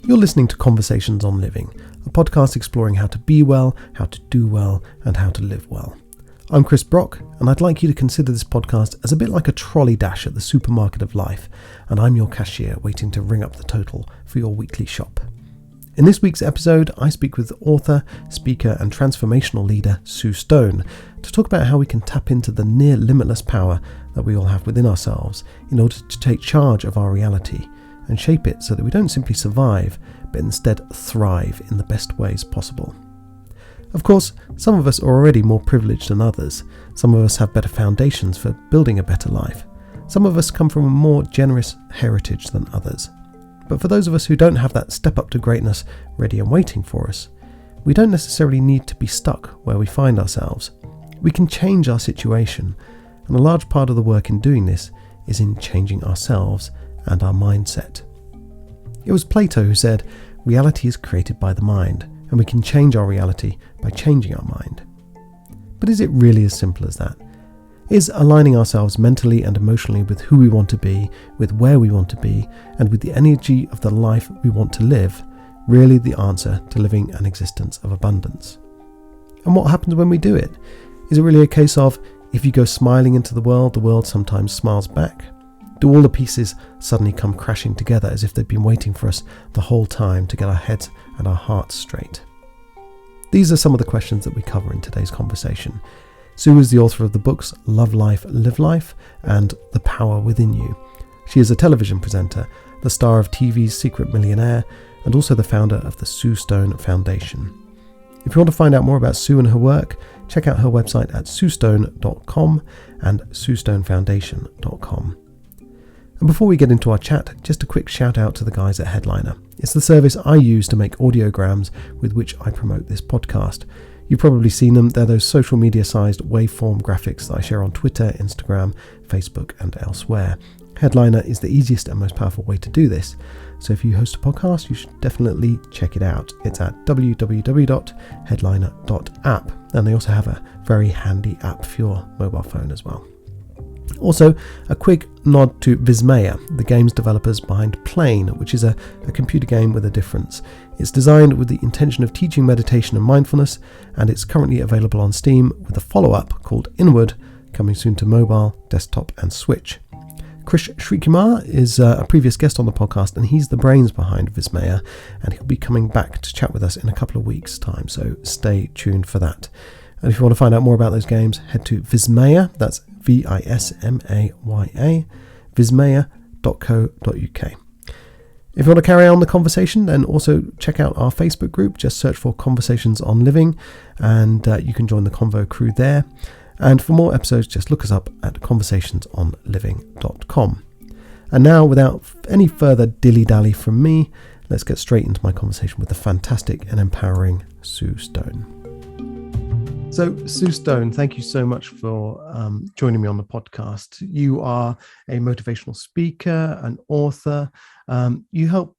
You're listening to Conversations on Living, a podcast exploring how to be well, how to do well, and how to live well. I'm Chris Brock, and I'd like you to consider this podcast as a bit like a trolley dash at the supermarket of life, and I'm your cashier waiting to ring up the total for your weekly shop. In this week's episode, I speak with author, speaker, and transformational leader Sue Stone to talk about how we can tap into the near limitless power that we all have within ourselves in order to take charge of our reality and shape it so that we don't simply survive, but instead thrive in the best ways possible. Of course, some of us are already more privileged than others. Some of us have better foundations for building a better life. Some of us come from a more generous heritage than others. But for those of us who don't have that step up to greatness ready and waiting for us, we don't necessarily need to be stuck where we find ourselves. We can change our situation, and a large part of the work in doing this is in changing ourselves and our mindset. It was Plato who said, "Reality is created by the mind, and we can change our reality by changing our mind." But is it really as simple as that? Is aligning ourselves mentally and emotionally with who we want to be, with where we want to be, and with the energy of the life we want to live, really the answer to living an existence of abundance? And what happens when we do it? Is it really a case of, if you go smiling into the world sometimes smiles back? Do all the pieces suddenly come crashing together as if they've been waiting for us the whole time to get our heads and our hearts straight? These are some of the questions that we cover in today's conversation. Sue is the author of the books Love Life, Live Life and The Power Within You. She is a television presenter, the star of TV's Secret Millionaire, and also the founder of the Sue Stone Foundation. If you want to find out more about Sue and her work, check out her website at suestone.com and suestonefoundation.com. And before we get into our chat, just a quick shout out to the guys at Headliner. It's the service I use to make audiograms with which I promote this podcast. You've probably seen them. They're those social media sized waveform graphics that I share on Twitter, Instagram, Facebook and elsewhere. Headliner is the easiest and most powerful way to do this. So if you host a podcast, you should definitely check it out. It's at www.headliner.app, and they also have a very handy app for your mobile phone as well. Also, a quick nod to Visualise, the game's developers behind Plane, which is a computer game with a difference. It's designed with the intention of teaching meditation and mindfulness, and it's currently available on Steam with a follow-up called Inward, coming soon to mobile, desktop and Switch. Krish Srikumar is a previous guest on the podcast, and he's the brains behind Visualise, and he'll be coming back to chat with us in a couple of weeks' time, so stay tuned for that. And if you want to find out more about those games, head to Visualise, that's Vismaya, vismaya.co.uk. If you want to carry on the conversation, then also check out our Facebook group. Just search for Conversations on Living, and you can join the Convo crew there. And for more episodes, just look us up at conversationsonliving.com. And now, without any further dilly-dally from me, let's get straight into my conversation with the fantastic and empowering Sue Stone. So, Sue Stone, thank you so much for joining me on the podcast. You are a motivational speaker, an author. You help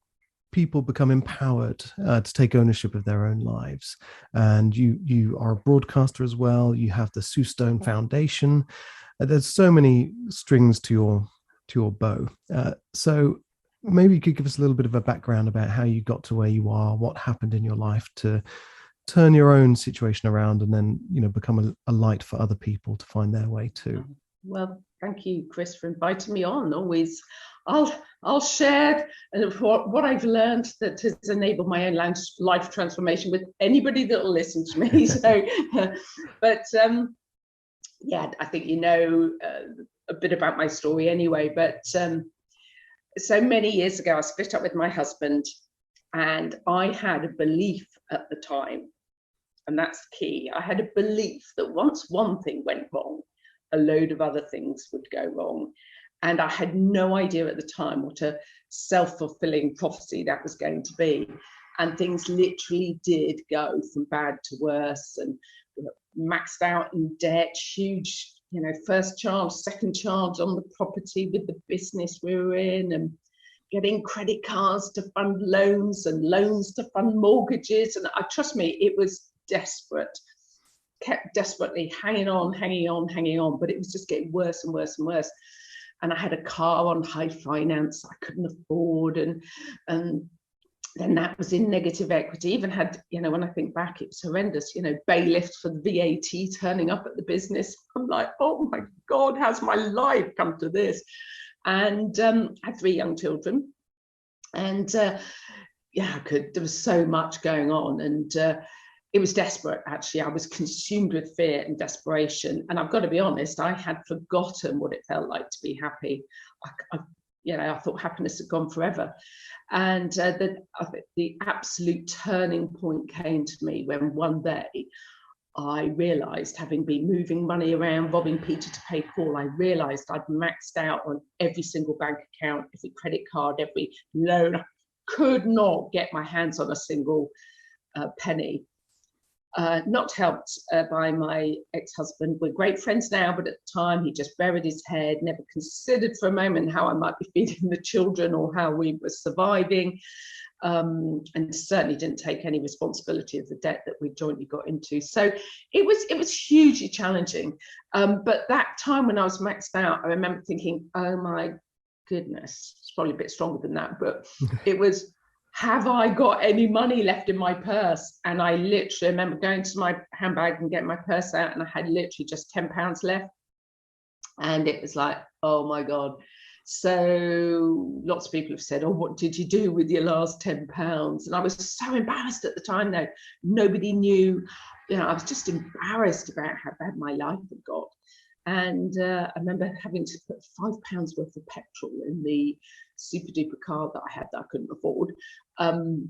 people become empowered to take ownership of their own lives. And you are a broadcaster as well. You have the Sue Stone Foundation. There's so many strings to your bow. So maybe you could give us a little bit of a background about how you got to where you are, what happened in your life to turn your own situation around, and then become a light for other people to find their way too. Well, thank you, Chris, for inviting me on. Always, I'll share what I've learned that has enabled my own life transformation with anybody that will listen to me. So, but yeah, I think a bit about my story anyway. But so many years ago, I split up with my husband, and I had a belief at the time. And that's key. I had a belief that once one thing went wrong, a load of other things would go wrong. And I had no idea at the time what a self-fulfilling prophecy that was going to be. And things literally did go from bad to worse, and maxed out in debt, huge, first charge, second charge on the property with the business we were in, and getting credit cards to fund loans and loans to fund mortgages. And trust me, it was desperate, kept desperately hanging on, but it was just getting worse and worse and worse. And I had a car on high finance I couldn't afford, and then that was in negative equity. Even had, when I think back, it was horrendous, bailiffs for the VAT turning up at the business. I'm like, oh my God, how's my life come to this? And I had 3 young children. And there was so much going on. And it was desperate, actually. I was consumed with fear and desperation. And I've got to be honest, I had forgotten what it felt like to be happy. I thought happiness had gone forever. And the absolute turning point came to me when one day I realised, having been moving money around, robbing Peter to pay Paul, I realised I'd maxed out on every single bank account, every credit card, every loan. I could not get my hands on a single penny. Not helped by my ex-husband. We're great friends now, but at the time he just buried his head, never considered for a moment how I might be feeding the children or how we were surviving, and certainly didn't take any responsibility of the debt that we jointly got into. So it was hugely challenging. But that time when I was maxed out, I remember thinking, oh my goodness, it's probably a bit stronger than that, but it was, have I got any money left in my purse? And I literally remember going to my handbag and getting my purse out, and I had literally just £10 left. And it was like, oh my God. So lots of people have said, oh, what did you do with your last £10? And I was so embarrassed at the time, though. Nobody knew. I was just embarrassed about how bad my life had got. And I remember having to put £5 worth of petrol in the super duper car that I had that I couldn't afford. And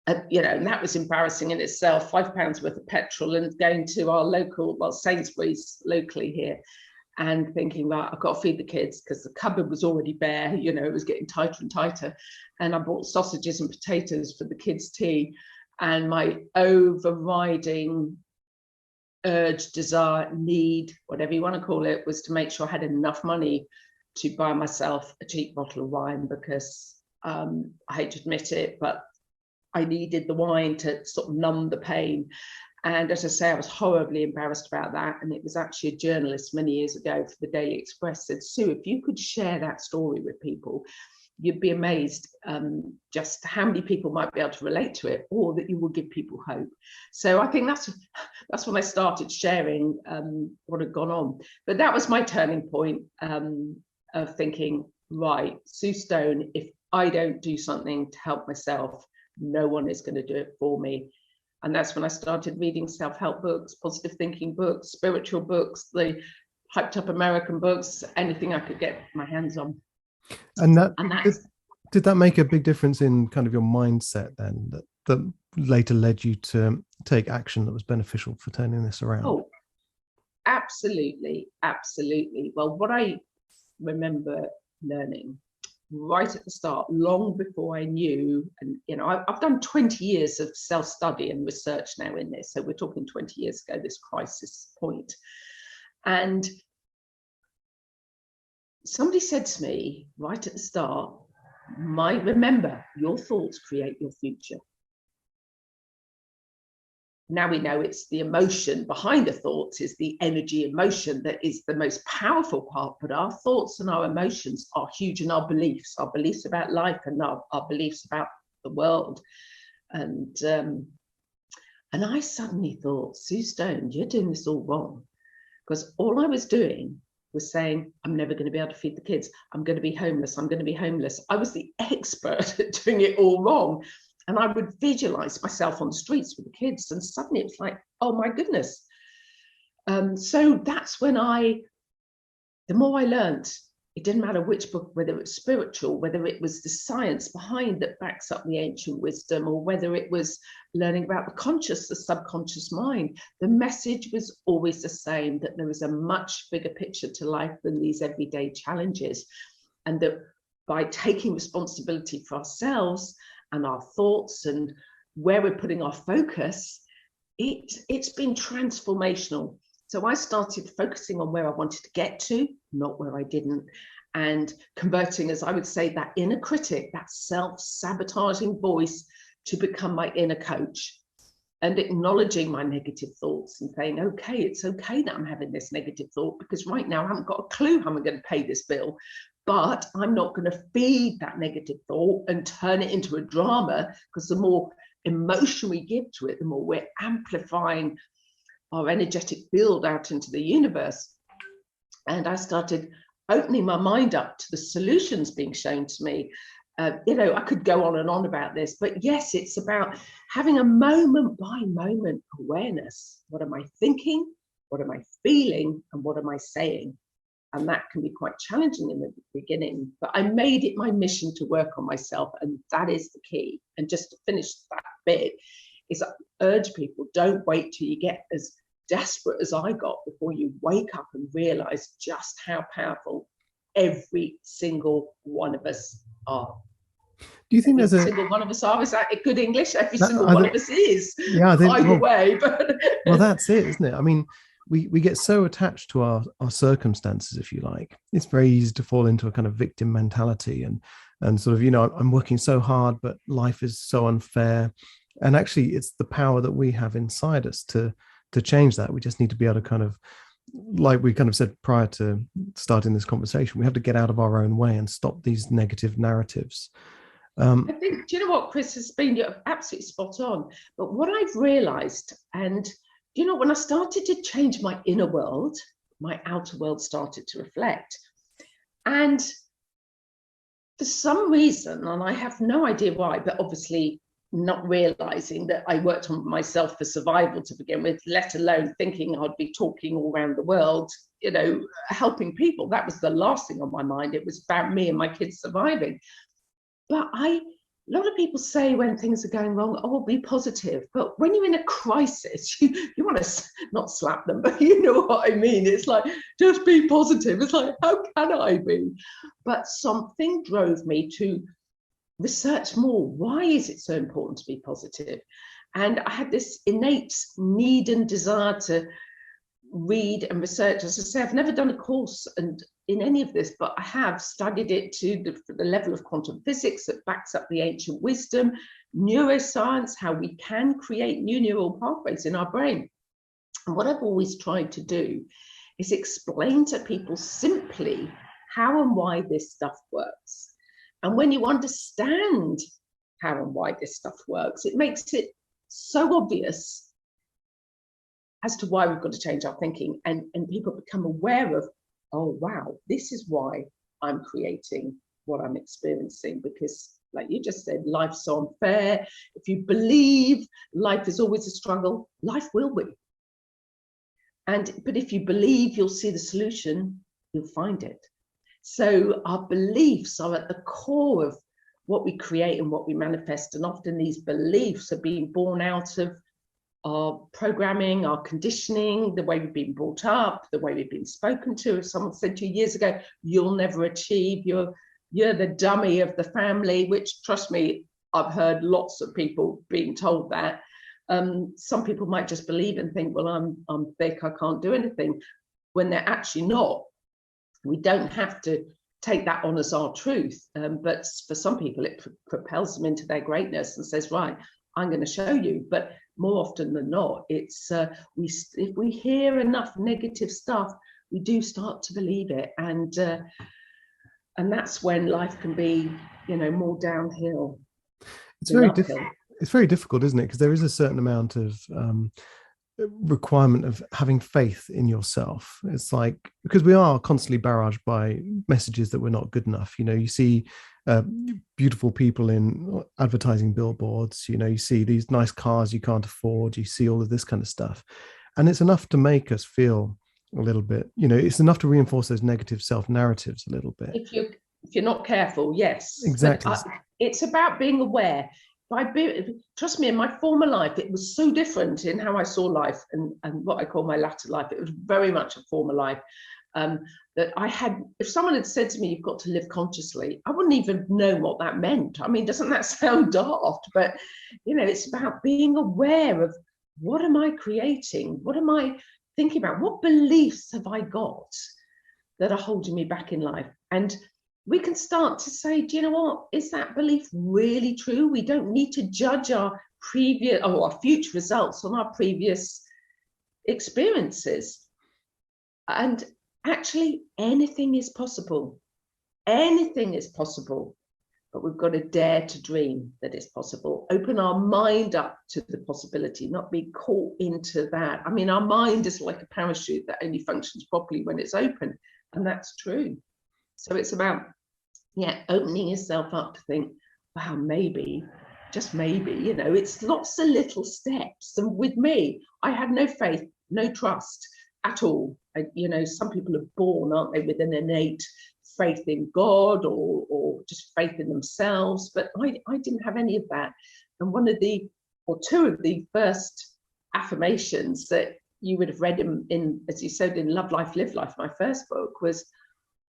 that was embarrassing in itself, £5 worth of petrol, and going to our local, Sainsbury's locally here, and thinking, right, I've got to feed the kids because the cupboard was already bare, it was getting tighter and tighter. And I bought sausages and potatoes for the kids' tea. And my overriding urge, desire, need, whatever you want to call it, was to make sure I had enough money to buy myself a cheap bottle of wine, because I hate to admit it, but I needed the wine to sort of numb the pain. And as I say, I was horribly embarrassed about that. And it was actually a journalist many years ago for the Daily Express said, Sue, if you could share that story with people, you'd be amazed just how many people might be able to relate to it, or that you will give people hope. So I think that's when I started sharing what had gone on. But that was my turning point of thinking, right, Sue Stone, if I don't do something to help myself, no one is going to do it for me. And that's when I started reading self-help books, positive thinking books, spiritual books, the hyped up American books, anything I could get my hands on. And did that make a big difference in kind of your mindset then, that later led you to take action that was beneficial for turning this around? Oh, absolutely, absolutely. Well, what I remember learning right at the start, long before I knew, and I've done 20 years of self-study and research now in this, so we're talking 20 years ago, this crisis point. And somebody said to me right at the start, remember, your thoughts create your future. Now we know it's the emotion behind the thoughts, is the energy emotion that is the most powerful part, but our thoughts and our emotions are huge, and our beliefs about life and our beliefs about the world. And I suddenly thought, Sue Stone, you're doing this all wrong, because all I was doing was saying, I'm never going to be able to feed the kids. I'm going to be homeless. I'm going to be homeless. I was the expert at doing it all wrong. And I would visualize myself on the streets with the kids. And suddenly it was like, oh my goodness. So that's when the more I learned, it didn't matter which book, whether it's spiritual, whether it was the science behind that backs up the ancient wisdom, or whether it was learning about the conscious, the subconscious mind, the message was always the same, that there is a much bigger picture to life than these everyday challenges. And that by taking responsibility for ourselves and our thoughts and where we're putting our focus, it's been transformational. So I started focusing on where I wanted to get to, not where I didn't, and converting, as I would say, that inner critic, that self-sabotaging voice, to become my inner coach, and acknowledging my negative thoughts and saying, okay, it's okay that I'm having this negative thought, because right now I haven't got a clue how I'm going to pay this bill, but I'm not going to feed that negative thought and turn it into a drama, because the more emotion we give to it, the more we're amplifying our energetic field out into the universe. And I started opening my mind up to the solutions being shown to me. I could go on and on about this, but yes, it's about having a moment by moment awareness. What am I thinking? What am I feeling? And what am I saying? And that can be quite challenging in the beginning, but I made it my mission to work on myself, and that is the key. And just to finish that bit, is I urge people, don't wait till you get as desperate as I got before you wake up and realize just how powerful every single one of us are. Do you think every there's single one of us are? Is that good English? Every single one of us is. Yeah, I think, either way, but well, that's it, isn't it? I mean, we get so attached to our circumstances, if you like. It's very easy to fall into a kind of victim mentality and sort of, I'm working so hard, but life is so unfair. And actually, it's the power that we have inside us to change that. We just need to be able to kind of, like we kind of said prior to starting this conversation, we have to get out of our own way and stop these negative narratives. I think, do you know what, Chris, has been, you're absolutely spot on. But what I've realized, and when I started to change my inner world, my outer world started to reflect. And for some reason, and I have no idea why, but obviously not realizing that I worked on myself for survival to begin with, let alone thinking I'd be talking all around the world, helping people. That was the last thing on my mind. It was about me and my kids surviving. But a lot of people say when things are going wrong, oh, be positive. But when you're in a crisis, you want to not slap them, but you know what I mean. It's like, just be positive. It's like, how can I be? But something drove me to research more. Why is it so important to be positive? And I had this innate need and desire to read and research. As I say, I've never done a course in any of this, but I have studied it to the level of quantum physics that backs up the ancient wisdom, neuroscience, how we can create new neural pathways in our brain. And what I've always tried to do is explain to people simply how and why this stuff works. And when you understand how and why this stuff works, it makes it so obvious as to why we've got to change our thinking, and people become aware of, oh, wow, this is why I'm creating what I'm experiencing, because like you just said, life's so unfair. If you believe life is always a struggle, life will be. But if you believe you'll see the solution, you'll find it. So our beliefs are at the core of what we create and what we manifest. And often these beliefs are being born out of our programming, our conditioning, the way we've been brought up, the way we've been spoken to. If someone said to you years ago, you'll never achieve, you're the dummy of the family, which, trust me, I've heard lots of people being told that. Some people might just believe and think, well, I'm thick, I can't do anything, when they're actually not. We don't have to take that on as our truth, but for some people it propels them into their greatness and says, right, I'm going to show you. But more often than not, it's if we hear enough negative stuff, we do start to believe it, and that's when life can be, more downhill. It's very difficult, isn't it? Because there is a certain amount of requirement of having faith in yourself. It's like, because we are constantly barraged by messages that we're not good enough. You see beautiful people in advertising billboards, you see these nice cars you can't afford, you see all of this kind of stuff, and it's enough to make us feel a little bit, it's enough to reinforce those negative self-narratives a little bit. If you're not careful, yes. Exactly. It's about being aware. Trust me, in my former life, it was so different in how I saw life and what I call my latter life. It was very much a former life. That I had, if someone had said to me, you've got to live consciously, I wouldn't even know what that meant. I mean, doesn't that sound daft? But, it's about being aware of, what am I creating? What am I thinking about? What beliefs have I got that are holding me back in life? And we can start to say, do you know what? Is that belief really true? We don't need to judge our previous or our future results on our previous experiences. And actually, anything is possible. Anything is possible, but we've got to dare to dream that it's possible. Open our mind up to the possibility, not be caught into that. I mean, our mind is like a parachute that only functions properly when it's open, and that's true. So it's about, opening yourself up to think, wow, maybe, just maybe, it's lots of little steps. And with me, I had no faith, no trust at all. Some people are born, aren't they, with an innate faith in God or just faith in themselves. But I didn't have any of that. And two of the first affirmations that you would have read in, as you said, in Love Life, Live Life, my first book, was,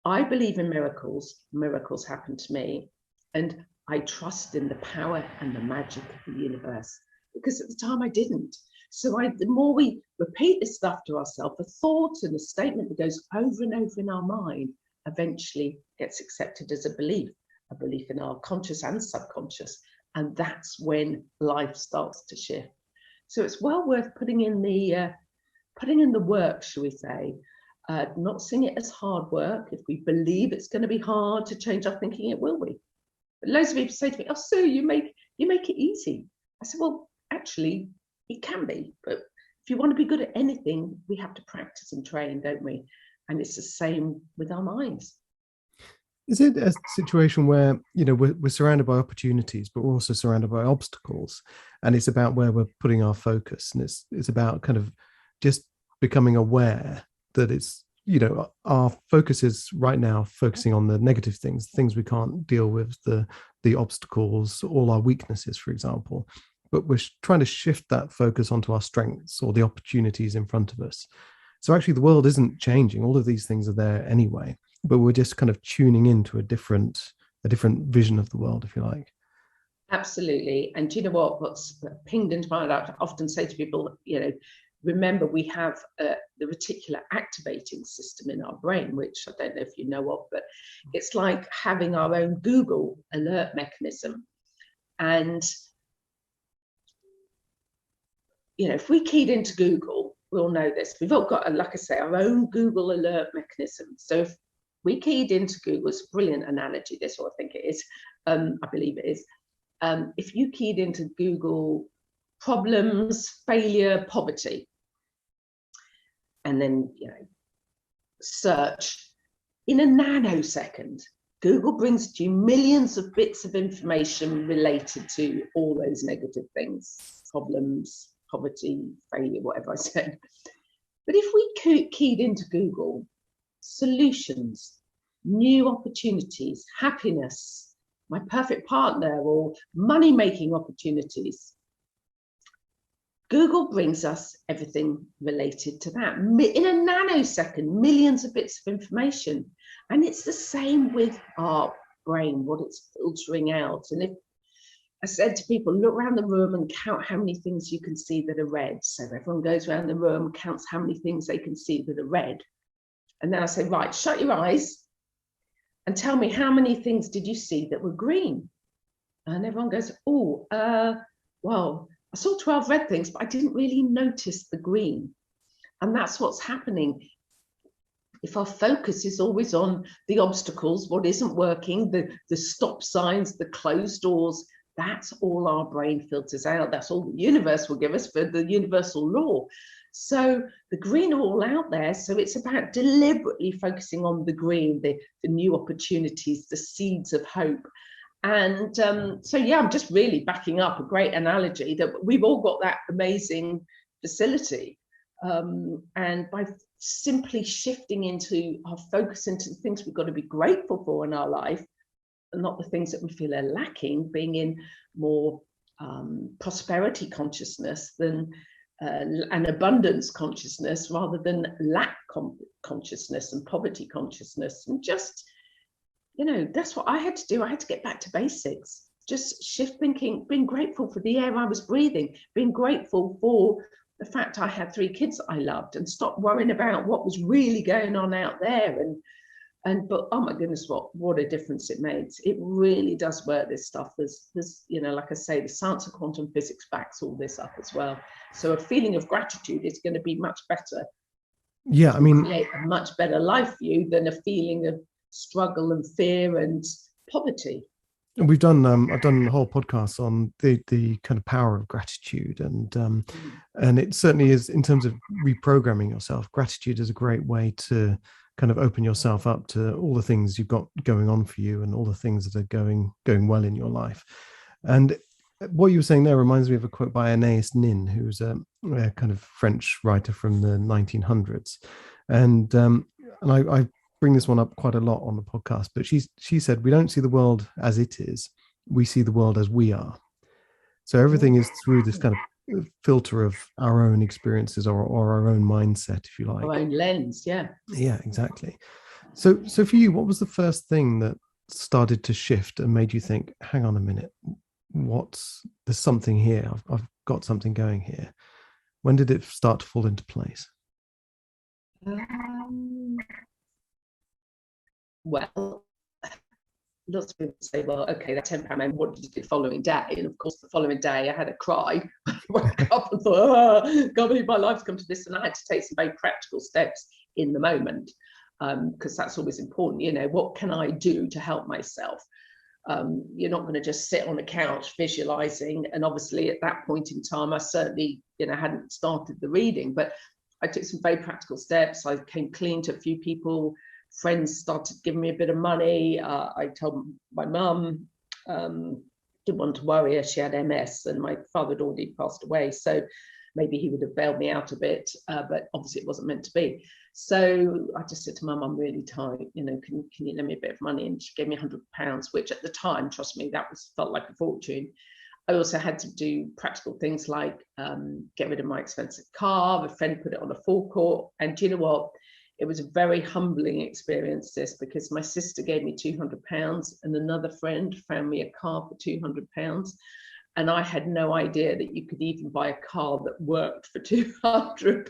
I believe in miracles. Miracles happen to me. And I trust in the power and the magic of the universe. Because at the time I didn't. So the more we repeat this stuff to ourselves, a thought and a statement that goes over and over in our mind eventually gets accepted as a belief in our conscious and subconscious. And that's when life starts to shift. So it's well worth putting in the work, shall we say. Not seeing it as hard work. If we believe it's going to be hard to change our thinking, it will be. But loads of people say to me, "Oh, Sue, you make it easy." I said, well, actually, it can be. But if you want to be good at anything, we have to practice and train, don't we? And it's the same with our minds. Is it a situation where, we're surrounded by opportunities, but we're also surrounded by obstacles, and it's about where we're putting our focus, and it's about kind of just becoming aware that it's, our focus is right now focusing on the negative things we can't deal with, the obstacles, all our weaknesses, for example. But we're trying to shift that focus onto our strengths or the opportunities in front of us. So actually the world isn't changing. All of these things are there anyway, but we're just kind of tuning into a different vision of the world, if you like. Absolutely. And do you know what's pinged into my mind? I often say to people, remember, we have the reticular activating system in our brain, which I don't know if you know of, but it's like having our own Google alert mechanism. And, if we keyed into Google, we'll know this. We've all got, like I say, our own Google alert mechanism. So if we keyed into Google, it's a brilliant analogy, this, or I think it is, I believe it is. If you keyed into Google problems, failure, poverty, and then search, in a nanosecond, Google brings to you millions of bits of information related to all those negative things: problems, poverty, failure, whatever I said. But if we keyed into Google solutions, new opportunities, happiness, my perfect partner, or money-making opportunities, Google brings us everything related to that. In a nanosecond, millions of bits of information. And it's the same with our brain, what it's filtering out. And if I said to people, look around the room and count how many things you can see that are red. So everyone goes around the room, counts how many things they can see that are red. And then I say, right, shut your eyes and tell me, how many things did you see that were green? And everyone goes, well, I saw 12 red things, but I didn't really notice the green. And that's what's happening. If our focus is always on the obstacles, what isn't working, the stop signs, the closed doors, that's all our brain filters out. That's all the universe will give us for the universal law. So the green are all out there. So it's about deliberately focusing on the green, the new opportunities, the seeds of hope. And I'm just really backing up a great analogy that we've all got that amazing facility. And by simply shifting into our focus into the things we've got to be grateful for in our life, and not the things that we feel are lacking, being in more prosperity consciousness than an abundance consciousness, rather than lack consciousness and poverty consciousness. And just, that's what I had to do. I had to get back to basics, just shift thinking, being grateful for the air I was breathing, being grateful for the fact I had 3 kids that I loved, and stop worrying about what was really going on out there. But oh my goodness, what a difference it makes. It really does work, this stuff. There's like I say, the science of quantum physics backs all this up as well. So a feeling of gratitude is going to be much better. Yeah, I mean, create a much better life for you than a feeling of struggle and fear and poverty. And we've done I've done a whole podcast on the kind of power of gratitude, and it certainly is, in terms of reprogramming yourself, gratitude is a great way to kind of open yourself up to all the things you've got going on for you and all the things that are going well in your life. And what you were saying there reminds me of a quote by Anais Nin, who's a kind of French writer from the 1900s, and I bring this one up quite a lot on the podcast, but she said, we don't see the world as it is, we see the world as we are. So everything is through this kind of filter of our own experiences, or our own mindset, if you like. Our own lens, yeah. Yeah, exactly. So for you, what was the first thing that started to shift and made you think, hang on a minute, there's something here, I've got something going here? When did it start to fall into place? Well, lots of people say, well, okay, that £10 man, what did you do the following day? And of course, the following day I had a cry. I woke up and thought, oh, can't believe my life's come to this. And I had to take some very practical steps in the moment, because that's always important. You know, what can I do to help myself? You're not going to just sit on a couch visualizing. And obviously at that point in time, I certainly, hadn't started the reading, but I took some very practical steps. I came clean to a few people. Friends started giving me a bit of money. I told my mum, didn't want to worry her, she had MS, and my father had already passed away, so maybe he would have bailed me out a bit, but obviously it wasn't meant to be. So I just said to Mum, I'm really tight, can you lend me a bit of money? And she gave me £100, which at the time, trust me, felt like a fortune. I also had to do practical things like get rid of my expensive car. A friend put it on a forecourt, and do you know what? It was a very humbling experience, this, because my sister gave me £200 and another friend found me a car for £200. And I had no idea that you could even buy a car that worked for £200.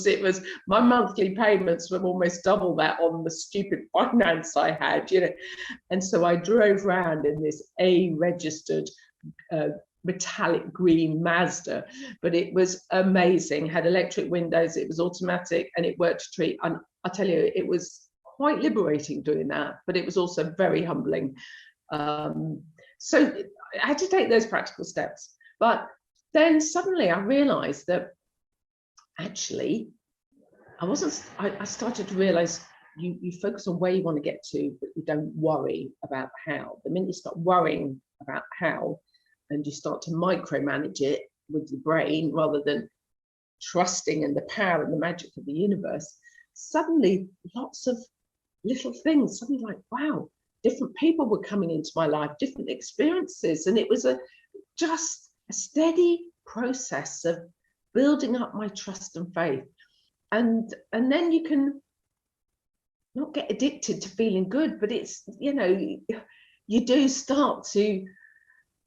It was, my monthly payments were almost double that on the stupid finance I had, And so I drove around in this A-registered metallic green Mazda, but it was amazing. Had electric windows, it was automatic, and it worked a treat. And I tell you, it was quite liberating doing that, but it was also very humbling. So I had to take those practical steps. But then suddenly I realized that actually I started to realize you focus on where you want to get to, but you don't worry about how. The minute you start worrying about how, and you start to micromanage it with your brain rather than trusting in the power and the magic of the universe, suddenly lots of little things, suddenly like, wow, different people were coming into my life, different experiences. And it was just a steady process of building up my trust and faith. And then you can not get addicted to feeling good, but it's, you do start to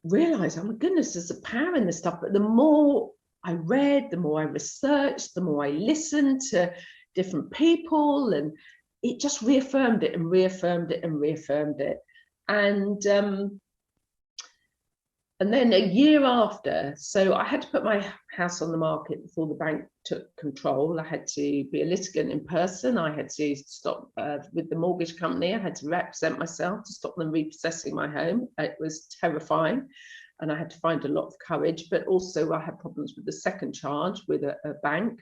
realize, oh my goodness, there's a power in this stuff. But the more I read, the more I researched, the more I listened to different people, and it just reaffirmed it and reaffirmed it and reaffirmed it. And then a year after, so I had to put my house on the market before the bank took control. I had to be a litigant in person. I had to stop with the mortgage company. I had to represent myself to stop them repossessing my home. It was terrifying. And I had to find a lot of courage, but also I had problems with the second charge with a bank.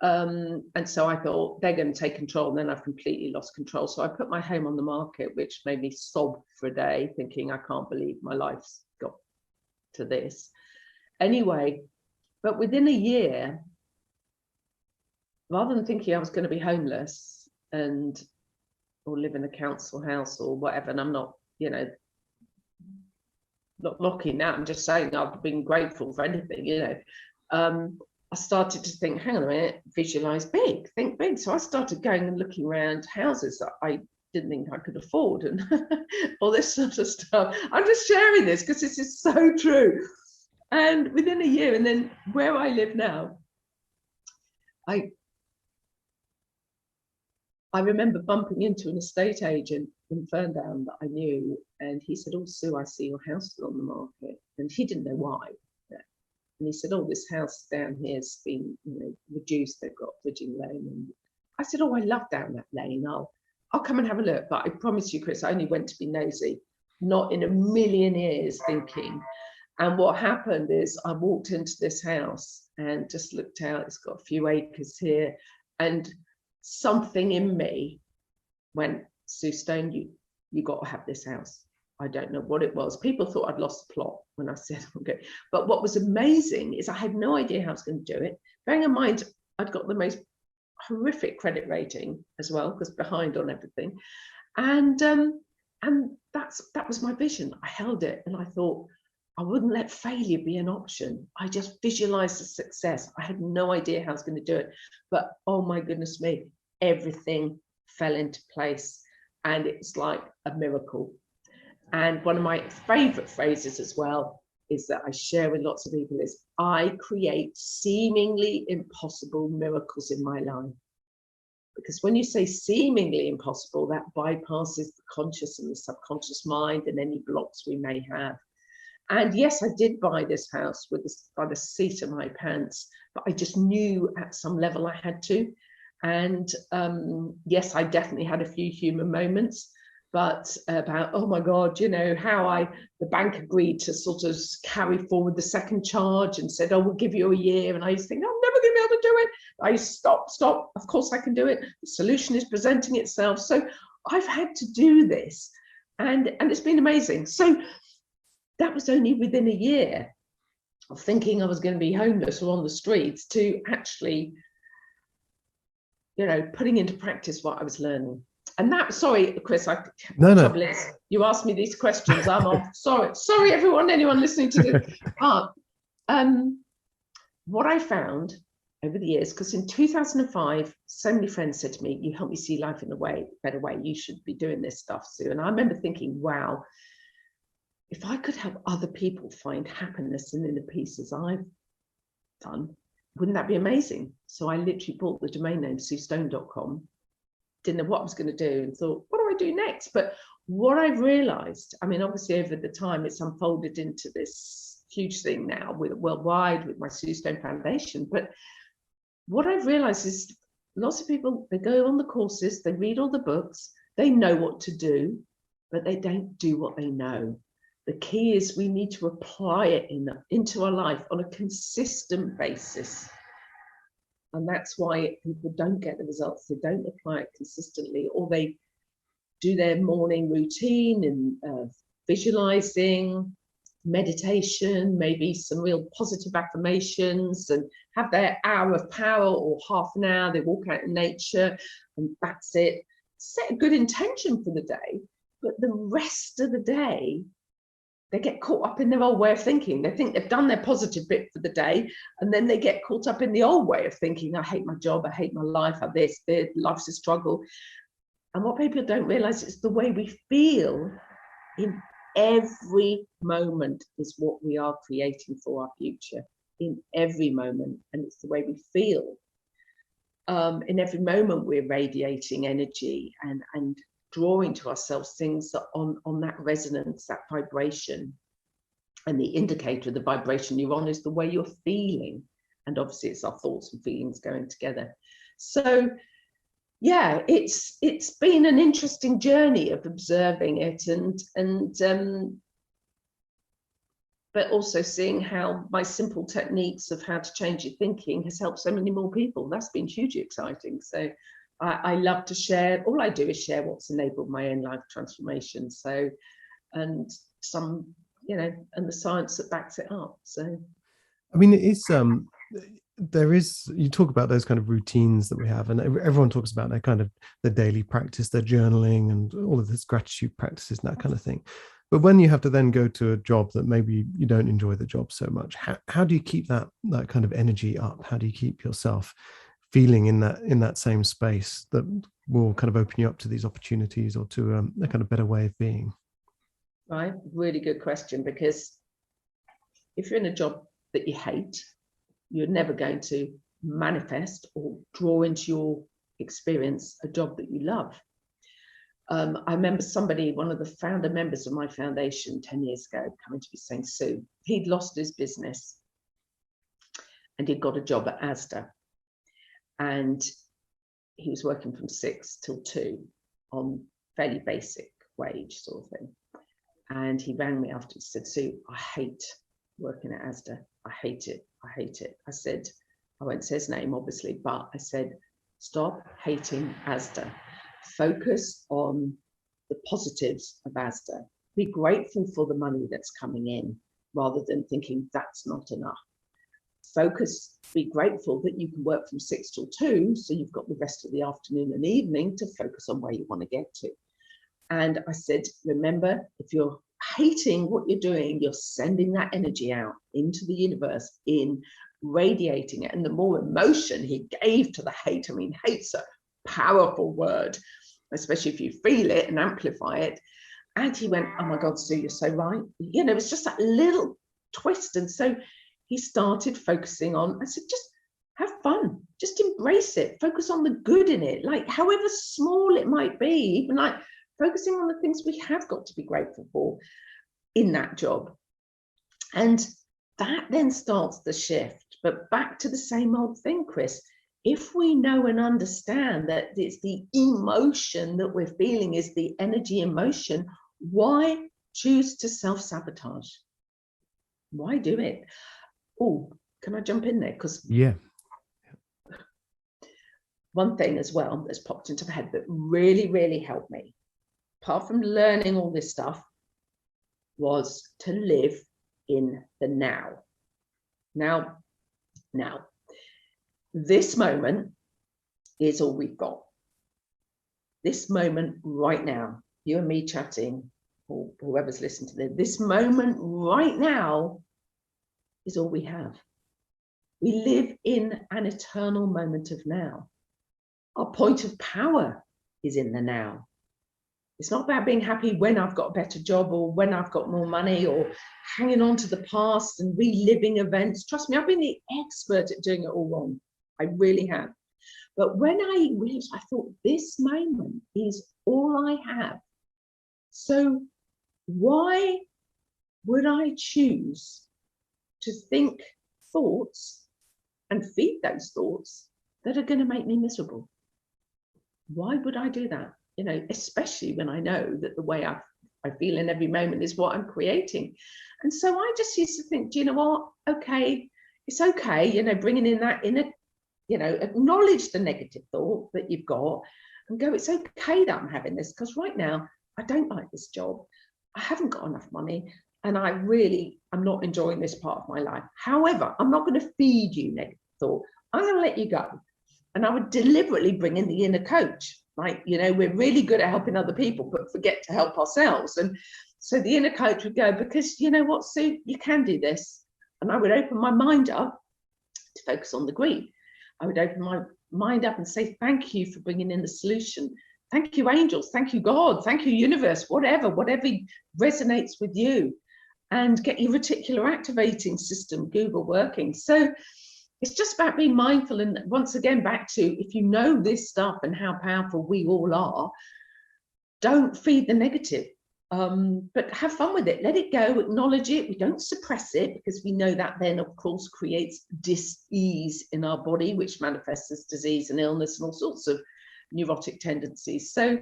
And so I thought, they're going to take control, and then I've completely lost control. So I put my home on the market, which made me sob for a day, thinking, I can't believe my life's got to this. Anyway, but within a year, rather than thinking I was going to be homeless or live in a council house or whatever, and I'm not, not knocking that, I'm just saying I've been grateful for anything, I started to think, hang on a minute, visualize big, think big. So I started going and looking around houses that I didn't think I could afford and all this sort of stuff. I'm just sharing this because this is so true. And within a year, and then where I live now, I remember bumping into an estate agent in Ferndown that I knew, and he said, oh, Sue, I see your house is on the market. And he didn't know why. And he said, oh, this house down here has been reduced. They've got bridging lane. And I said, oh, I love down that lane. I'll come and have a look. But I promise you, Chris, I only went to be nosy, not in a million years thinking. And what happened is I walked into this house and just looked out. It's got a few acres here. And something in me went, Sue Stone, you got to have this house. I don't know what it was. People thought I'd lost the plot when I said, okay. But what was amazing is I had no idea how I was going to do it. Bearing in mind, I'd got the most horrific credit rating as well, because behind on everything. And that was my vision. I held it and I thought, I wouldn't let failure be an option. I just visualized the success. I had no idea how I was going to do it. But oh my goodness me, everything fell into place. And it's like a miracle. And one of my favorite phrases as well is that I share with lots of people is, I create seemingly impossible miracles in my life. Because when you say seemingly impossible, that bypasses the conscious and the subconscious mind and any blocks we may have. And yes, I did buy this house by the seat of my pants, but I just knew at some level I had to. And yes, I definitely had a few human moments, but about, oh my God, you know, how the bank agreed to sort of carry forward the second charge and said, oh, we'll give you a year. And I used to think, I'm never going to be able to do it. I stop. Of course I can do it. The solution is presenting itself. So I've had to do this and it's been amazing. So that was only within a year of thinking I was going to be homeless or on the streets to actually, you know, putting into practice what I was learning. And that, sorry, Chris, trouble is, you asked me these questions, I'm off. Sorry, everyone, anyone listening to this part. What I found over the years, because in 2005, so many friends said to me, you help me see life in a better way, you should be doing this stuff, Sue. And I remember thinking, wow, if I could help other people find happiness in the pieces I've done, wouldn't that be amazing? So I literally bought the domain name suestone.com, didn't know what I was going to do and thought, what do I do next? But what I've realized, I mean, obviously over the time it's unfolded into this huge thing now with worldwide with my Sue Stone Foundation. But what I've realized is lots of people, they go on the courses, they read all the books, they know what to do, but they don't do what they know. The key is we need to apply it into our life on a consistent basis. And that's why people don't get the results. They don't apply it consistently, or they do their morning routine and visualizing, meditation, maybe some real positive affirmations, and have their hour of power or half an hour. They walk out in nature and that's it. Set a good intention for the day, but the rest of the day, they get caught up in their old way of thinking. They think they've done their positive bit for the day, and then they get caught up in the old way of thinking, I hate my job, I hate my life, life's a struggle. And what people don't realize is the way we feel in every moment is what we are creating for our future, in every moment. And it's the way we feel. In every moment, we're radiating energy and drawing to ourselves things that on that resonance, that vibration. And the indicator of the vibration you're on is the way you're feeling. And obviously it's our thoughts and feelings going together. So yeah, it's been an interesting journey of observing it and but also seeing how my simple techniques of how to change your thinking has helped so many more people. That's been hugely exciting. So I love to share. All I do is share what's enabled my own life transformation. So, and some, you know, and the science that backs it up. So, I mean, it's there is, you talk about those kind of routines that we have, and everyone talks about their kind of their daily practice, their journaling, and all of this gratitude practices and that kind of thing. But when you have to then go to a job that maybe you don't enjoy the job so much, how do you keep that kind of energy up? How do you keep yourself feeling in that same space that will kind of open you up to these opportunities or to a kind of better way of being? Right, really good question, because if you're in a job that you hate, you're never going to manifest or draw into your experience a job that you love. I remember one of the founder members of my foundation 10 years ago, coming to me saying, Sue, he'd lost his business and he'd got a job at Asda. And he was working from 6 till 2. on fairly basic wage sort of thing. And he rang me after and said, Sue, I hate working at Asda. I hate it. I hate it. I said, I won't say his name, obviously, but I said, stop hating Asda. Focus on the positives of Asda. Be grateful for the money that's coming in rather than thinking that's not enough. Focus, be grateful that you can work from 6 till 2, so you've got the rest of the afternoon and evening to focus on where you want to get to. And I said, remember, if you're hating what you're doing, you're sending that energy out into the universe in radiating it. And the more emotion he gave to the hate, I mean, hate's a powerful word, especially if you feel it and amplify it. And he went, oh my God, Sue, you're so right. You know, it's just that little twist. And so he started focusing on, I said, just have fun, just embrace it, focus on the good in it, like however small it might be, even like focusing on the things we have got to be grateful for in that job. And that then starts the shift. But back to the same old thing, Chris, if we know and understand that it's the emotion that we're feeling is the energy emotion, why choose to self-sabotage? Why do it? Oh, can I jump in there? Because yeah, one thing as well that's popped into my head that really, really helped me, apart from learning all this stuff, was to live in the now. Now, this moment is all we've got. This moment right now, you and me chatting, or whoever's listening to this moment right now is all we have. We live in an eternal moment of now. Our point of power is in the now. It's not about being happy when I've got a better job or when I've got more money or hanging on to the past and reliving events. Trust me, I've been the expert at doing it all wrong. I really have. But when I realized, I thought this moment is all I have. So why would I choose to think thoughts and feed those thoughts that are going to make me miserable? Why would I do that? You know, especially when I know that the way I feel in every moment is what I'm creating. And so I just used to think, do you know what? Okay, it's okay, you know, bringing in that inner, you know, acknowledge the negative thought that you've got and go, it's okay that I'm having this, because right now I don't like this job. I haven't got enough money and I'm not enjoying this part of my life. However, I'm not going to feed you negative thought. I'm going to let you go. And I would deliberately bring in the inner coach. Like, you know, we're really good at helping other people, but forget to help ourselves. And so the inner coach would go, because you know what, Sue, you can do this. And I would open my mind up to focus on the green. I would open my mind up and say, thank you for bringing in the solution. Thank you, angels. Thank you, God. Thank you, universe, whatever resonates with you. And get your reticular activating system, Google, working. So it's just about being mindful. And once again, back to, if you know this stuff and how powerful we all are, don't feed the negative, but have fun with it. Let it go, acknowledge it. We don't suppress it, because we know that then, of course, creates dis-ease in our body, which manifests as disease and illness and all sorts of neurotic tendencies. So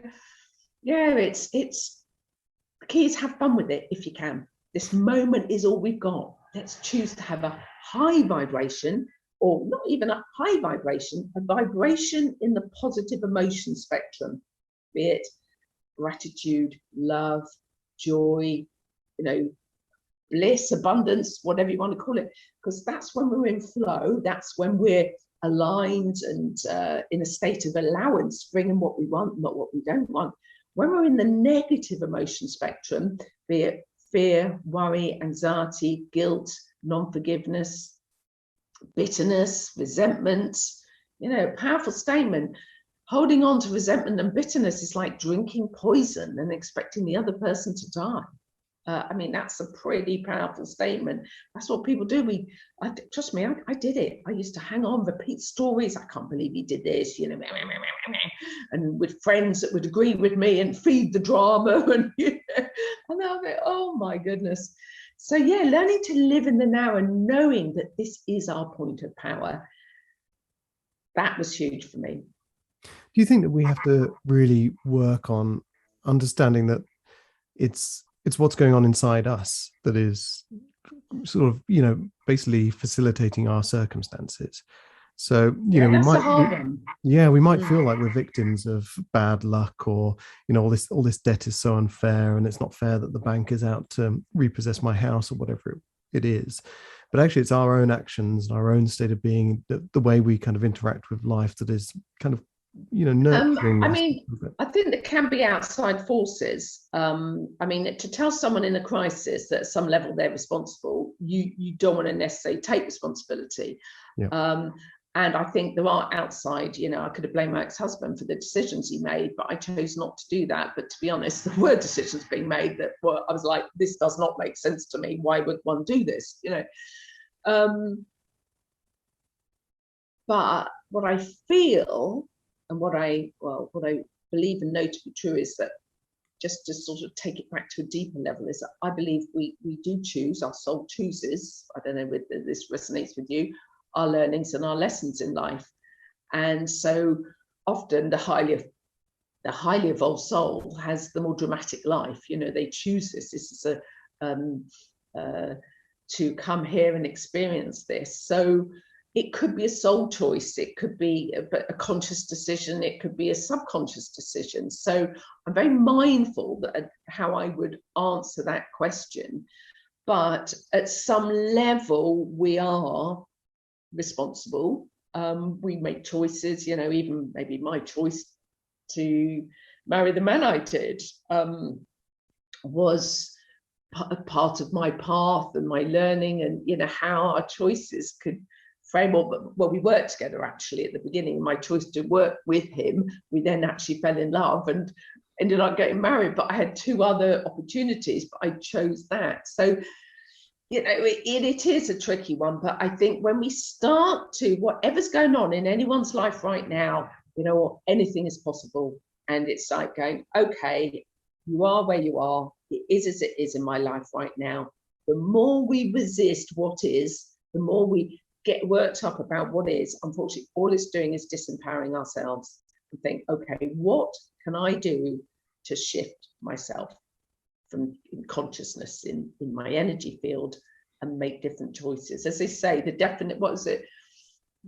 yeah, it's the key is have fun with it if you can. This moment is all we've got. Let's choose to have a high vibration, or not even a high vibration, a vibration in the positive emotion spectrum, be it gratitude, love, joy, you know, bliss, abundance, whatever you want to call it, because that's when we're in flow. That's when we're aligned and in a state of allowance, bringing what we want, not what we don't want. When we're in the negative emotion spectrum, be it fear, worry, anxiety, guilt, non-forgiveness, bitterness, resentment, you know, powerful statement. Holding on to resentment and bitterness is like drinking poison and expecting the other person to die. I mean, that's a pretty powerful statement. That's what people do. Trust me, I did it. I used to hang on, repeat stories. I can't believe he did this, you know, and with friends that would agree with me and feed the drama. And, you know, and I was like, oh my goodness. So yeah, learning to live in the now and knowing that this is our point of power. That was huge for me. Do you think that we have to really work on understanding that it's what's going on inside us that is sort of, basically facilitating our circumstances? So, Yeah, that's a hard one. we might feel like we're victims of bad luck, or, all this debt is so unfair, and it's not fair that the bank is out to repossess my house, or whatever it is. But actually, it's our own actions and our own state of being, the way we kind of interact with life, that is kind of, nurturing I this. mean, I think there can be outside forces. I mean, to tell someone in a crisis that at some level they're responsible, you don't want to necessarily take responsibility. Yeah. And I think there are outside, I could have blamed my ex-husband for the decisions he made, but I chose not to do that. But to be honest, there were decisions being made that were, I was like, this does not make sense to me. Why would one do this? But what I feel, and what I believe and know to be true, is that, just to sort of take it back to a deeper level, is that I believe we do choose, our soul chooses, I don't know whether this resonates with you, our learnings and our lessons in life. And so often the highly evolved soul has the more dramatic life. They choose this. This is to come here and experience this. So it could be a soul choice, it could be a conscious decision, it could be a subconscious decision. So I'm very mindful that how I would answer that question. But at some level, we are responsible. We make choices, even maybe my choice to marry the man I did was a part of my path and my learning, and how our choices could frame up. Well, we worked together actually at the beginning. My choice to work with him, we then actually fell in love and ended up getting married, but I had two other opportunities, but I chose that. So it is a tricky one, but I think when we start to, whatever's going on in anyone's life right now, anything is possible. And it's like going, okay, you are where you are. It is as it is in my life right now. The more we resist what is, the more we get worked up about what is. Unfortunately, all it's doing is disempowering ourselves and think, okay, what can I do to shift myself from consciousness in my energy field and make different choices? As they say, the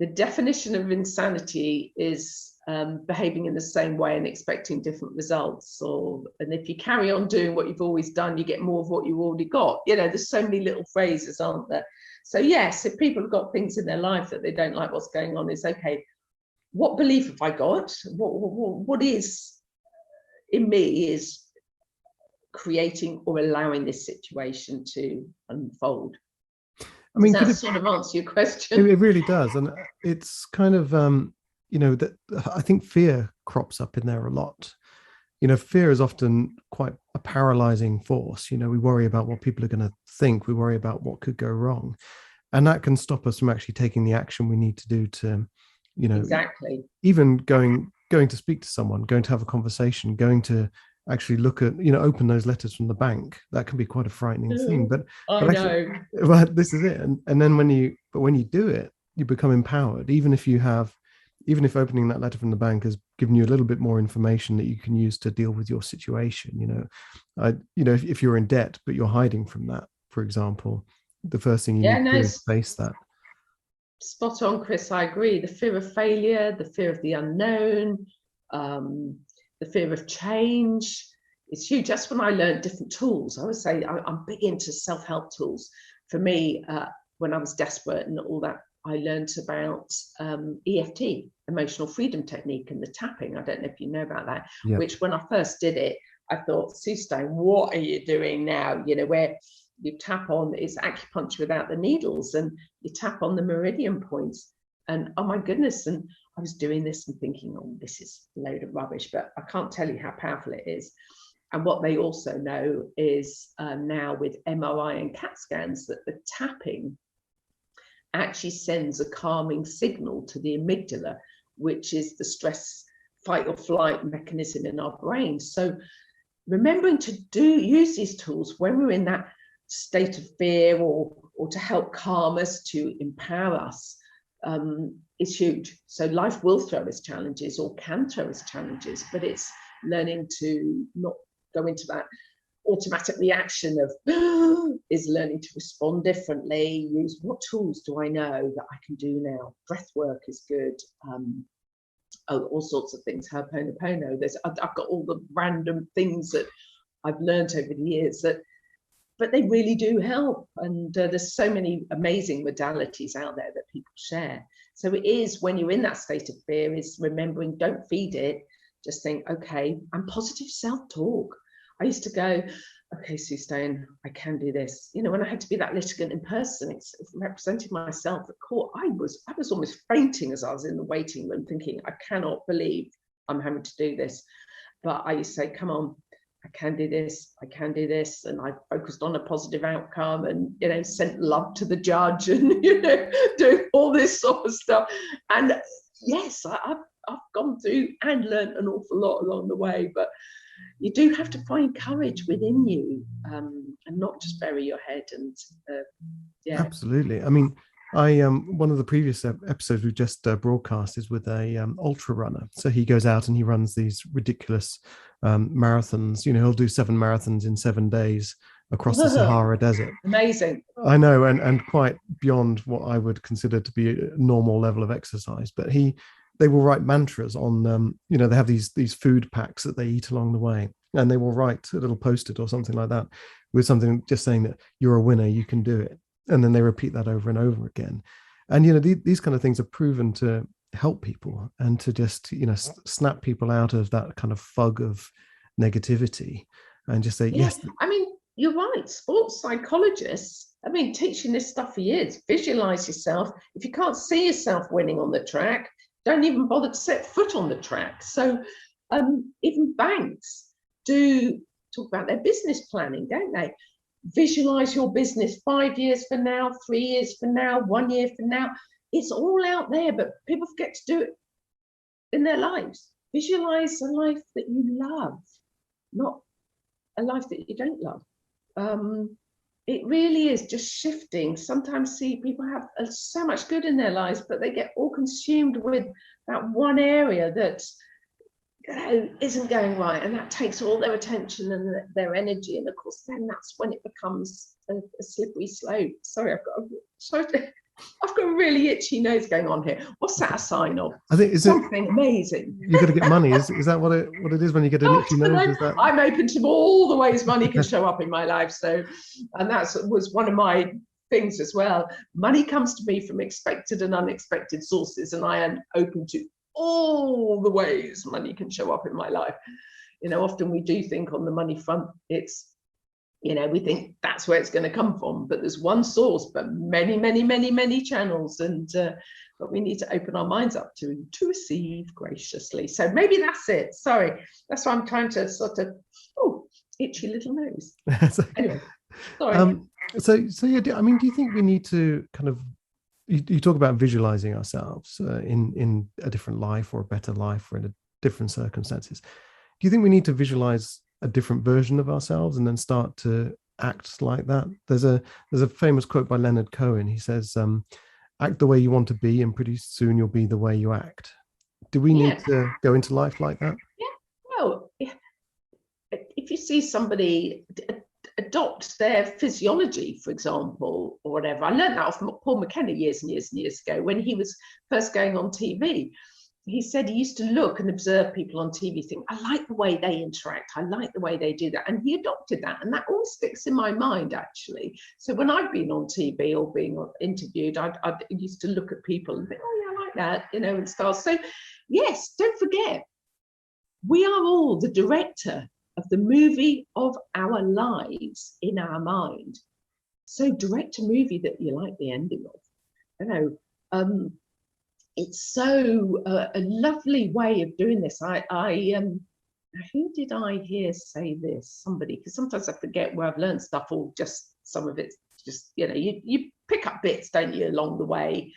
definition of insanity is behaving in the same way and expecting different results. And if you carry on doing what you've always done, you get more of what you've already got. There's so many little phrases, aren't there? So yes, if people have got things in their life that they don't like what's going on, it's okay, what belief have I got? What is in me is creating or allowing this situation to unfold? I mean, does that sort of answer your question? It really does. And it's kind of, that I think fear crops up in there a lot. Fear is often quite a paralyzing force. We worry about what people are going to think. We worry about what could go wrong. And that can stop us from actually taking the action we need to do to, exactly, even going to speak to someone, going to have a conversation, going to actually look at, open those letters from the bank. That can be quite a frightening thing. But actually, but this is it. And then when you do it, you become empowered, even if opening that letter from the bank has given you a little bit more information that you can use to deal with your situation. If you're in debt, but you're hiding from that, for example, the first thing you need to do is face that. Spot on, Chris. I agree. The fear of failure, the fear of the unknown, the fear of change is huge. That's when I learned different tools. I would say I'm big into self-help tools. For me, when I was desperate and all that, I learned about EFT, emotional freedom technique, and the tapping. I don't know if you know about that, which when I first did it, I thought, Sue Stone, what are you doing now? Where you tap on, it's acupuncture without the needles, and you tap on the meridian points. And oh my goodness, and I was doing this and thinking, oh, this is a load of rubbish, but I can't tell you how powerful it is. And what they also know is now with MRI and CAT scans that the tapping actually sends a calming signal to the amygdala, which is the stress fight or flight mechanism in our brain. So remembering to use these tools when we're in that state of fear, or to help calm us, to empower us, is huge. So life will throw us challenges, or can throw us challenges, but it's learning to not go into that automatic reaction of is learning to respond differently. Use, what tools do I know that I can do now? Breath work is good. All sorts of things. Ho'oponopono. I've got all the random things that I've learned over the years but they really do help. And there's so many amazing modalities out there that people share. So it is, when you're in that state of fear, is remembering, don't feed it. Just think, okay, and positive self-talk. I used to go, okay, Sue Stone, I can do this. You know, when I had to be that litigant in person, it's representing myself at court. I was almost fainting as I was in the waiting room, thinking, I cannot believe I'm having to do this. But I used to say, come on, I can do this, I can do this. And I focused on a positive outcome, and, you know, sent love to the judge, and, you know, doing all this sort of stuff. And yes, I've gone through and learned an awful lot along the way, but you do have to find courage within you, and not just bury your head. And yeah, absolutely. I mean, I one of the previous episodes we just broadcast is with a ultra runner. So he goes out and he runs these ridiculous marathons. You know, he'll do 7 marathons in 7 days across the Sahara Desert. Amazing. I know, and quite beyond what I would consider to be a normal level of exercise. But they will write mantras on, you know, they have these food packs that they eat along the way, and they will write a little post-it or something like that with something just saying that you're a winner, you can do it. And then they repeat that over and over again. And, you know, these kind of things are proven to help people and to just, you know, snap people out of that kind of fog of negativity and just say, yes. I mean, you're right. Sports psychologists, I mean, teaching this stuff for years. Visualize yourself. If you can't see yourself winning on the track, don't even bother to set foot on the track. So even banks do talk about their business planning, don't they? Visualize your business 5 years from now, 3 years from now, 1 year from now. It's all out there, but people forget to do it in their lives. Visualize a life that you love, not a life that you don't love. It really is just shifting. Sometimes see people have so much good in their lives, but they get all consumed with that one area that, you know, isn't going right, and that takes all their attention and their energy. And of course, then that's when it becomes a slippery slope. Sorry, I've got a really itchy nose going on here. What's that a sign of? I think something amazing. You got to get money. Is that what it is when you get an itchy nose? Is that... I'm open to all the ways money can show up in my life. So, and that was one of my things as well. Money comes to me from expected and unexpected sources, and I am open to all the ways money can show up in my life. You know, often we do think on the money front, it's, you know, we think that's where it's going to come from, but there's one source, but many channels, and but we need to open our minds up to receive graciously. So maybe that's it. Sorry, that's why I'm trying to sort of, itchy little nose. Anyway, sorry. So yeah, I mean, do you think we need to kind of, you talk about visualizing ourselves in a different life or a better life or in a different circumstances. Do you think we need to visualize a different version of ourselves and then start to act like that? There's a famous quote by Leonard Cohen. He says, act the way you want to be, and pretty soon you'll be the way you act. Do we need to go into life like that? Yeah. Well, if you see somebody adopt their physiology, for example, or whatever. I learned that from Paul McKenna years and years ago when he was first going on TV. He said he used to look and observe people on TV, think, I like the way they interact, I like the way they do that. And he adopted that. And that always sticks in my mind, actually. So when I've been on TV or being interviewed, I used to look at people and think, oh, yeah, I like that, you know, and stuff. So, yes, don't forget, we are all the director of the movie of our lives in our mind. So direct a movie that you like the ending of. You know, it's so a lovely way of doing this. Who did I hear say this? Somebody, because sometimes I forget where I've learned stuff, or just some of it's just, you know, you pick up bits, don't you, along the way.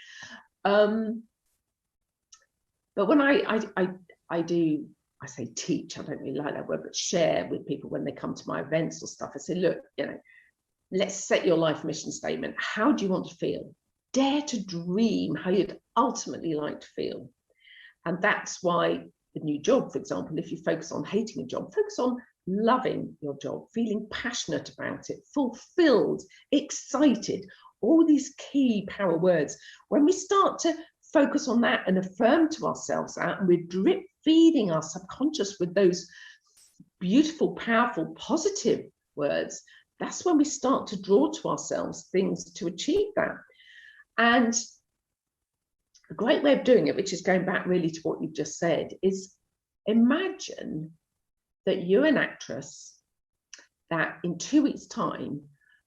But when I say teach, I don't really like that word, but share with people when they come to my events or stuff. I say, look, you know, let's set your life mission statement. How do you want to feel? dare to dream how you'd ultimately like to feel. And that's why the new job, for example, if you focus on hating a job, focus on loving your job, feeling passionate about it, fulfilled, excited, all these key power words. When we start to focus on that and affirm to ourselves that, and we're drip feeding our subconscious with those beautiful, powerful, positive words, that's when we start to draw to ourselves things to achieve that. And a great way of doing it, which is going back really to what you've just said, is imagine that you're an actress, that in 2 weeks' time,